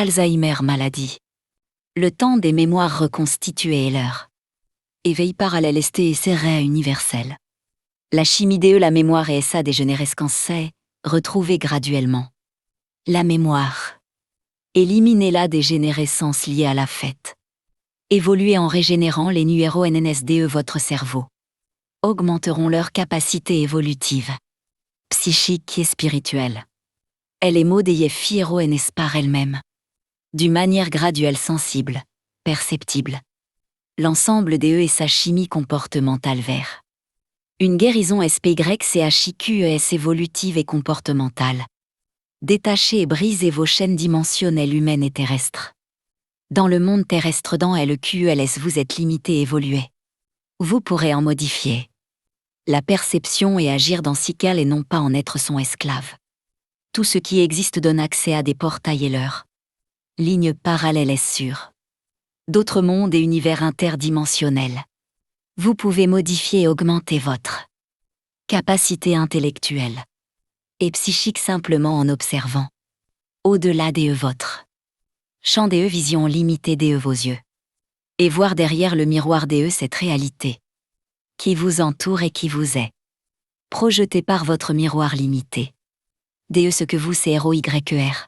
Alzheimer maladie. Le temps des mémoires reconstituées est l'heure. Éveil parallèle ST et CRA universel. La chimie DE la mémoire et SA dégénérescence retrouvée graduellement. La mémoire. Éliminez la dégénérescence liée à la fête. Évoluez en régénérant les neuronNSDE votre cerveau. Augmenteront leur capacité évolutive, psychique et spirituelle. Elle est modèle FIRONS par elle-même. D'une manière graduelle sensible, perceptible. L'ensemble des E et sa chimie comportementale vers une guérison SPYCHIQES évolutive et comportementale. Détachez et brisez vos chaînes dimensionnelles humaines et terrestres. Dans le monde terrestre dans LQELS vous êtes limité et évolué. Vous pourrez en modifier la perception et agir dans Sikal et non pas en être son esclave. Tout ce qui existe donne accès à des portails et leurs lignes parallèles sur d'autres mondes et univers interdimensionnels. Vous pouvez modifier et augmenter votre capacité intellectuelle et psychique simplement en observant au-delà des votre champ des vision limitée des vos yeux et voir derrière le miroir des cette réalité qui vous entoure et qui vous est projeté par votre miroir limité. Des ce que vous c'est ROYER.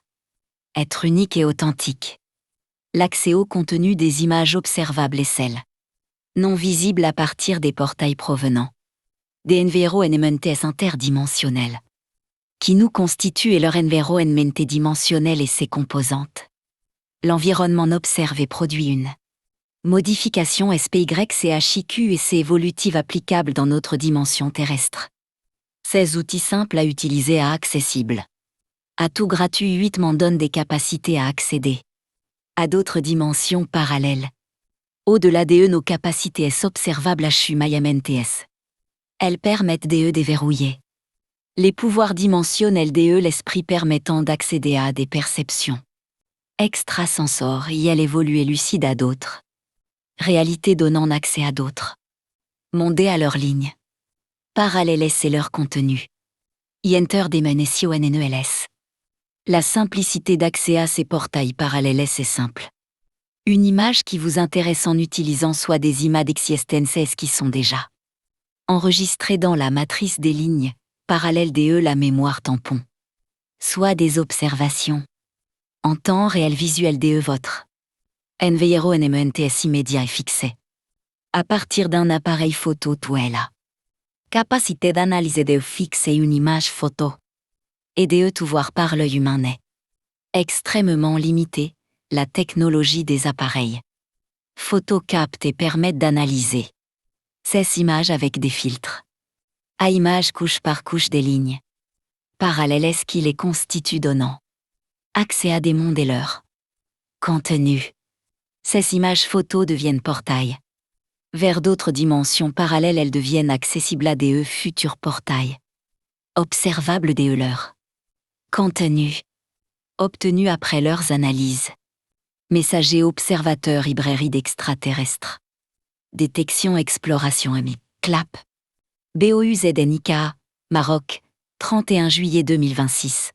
Être unique et authentique. L'accès au contenu des images observables et celles non visibles à partir des portails provenant des environnements interdimensionnels qui nous constituent et leur environnement dimensionnel et ses composantes. L'environnement observé produit une modification SPYCHIQ et c'est évolutive applicable dans notre dimension terrestre. Ces outils simples à utiliser et accessibles. À tout gratuitement donnent des capacités à accéder à d'autres dimensions parallèles. Au-delà des nos capacités observables à HUMAYAMNTS. Elles permettent des déverrouiller les pouvoirs dimensionnels des l'esprit permettant d'accéder à des perceptions extrasensorielles évoluer lucides à d'autres. Réalité donnant accès à d'autres mondes à leur ligne parallèles et leur contenu. Yenter DEMONESIONNELS. La simplicité d'accès à ces portails parallèles est simple. Une image qui vous intéresse en utilisant soit des images existences qui sont déjà enregistrées dans la matrice des lignes parallèles des la mémoire tampon. Soit des observations en temps réel visuel des votre environnement immédiat et fixé. À partir d'un appareil photo tout est là. Capacité d'analyser de fixer une image photo. Et de tout voir par l'œil humain est extrêmement limitée, la technologie des appareils photo captent et permettent d'analyser ces images avec des filtres. À images couche par couche des lignes parallèles qui les constituent donnant accès à des mondes et leurs contenu. Ces images photos deviennent portails. Vers d'autres dimensions parallèles elles deviennent accessibles à des futurs portails. Observables des leurs contenu. Obtenus après leurs analyses. Messager observateur hybride extraterrestre. Détection exploration MI. CLAP. BOUZNIK, Maroc, 31 juillet 2026.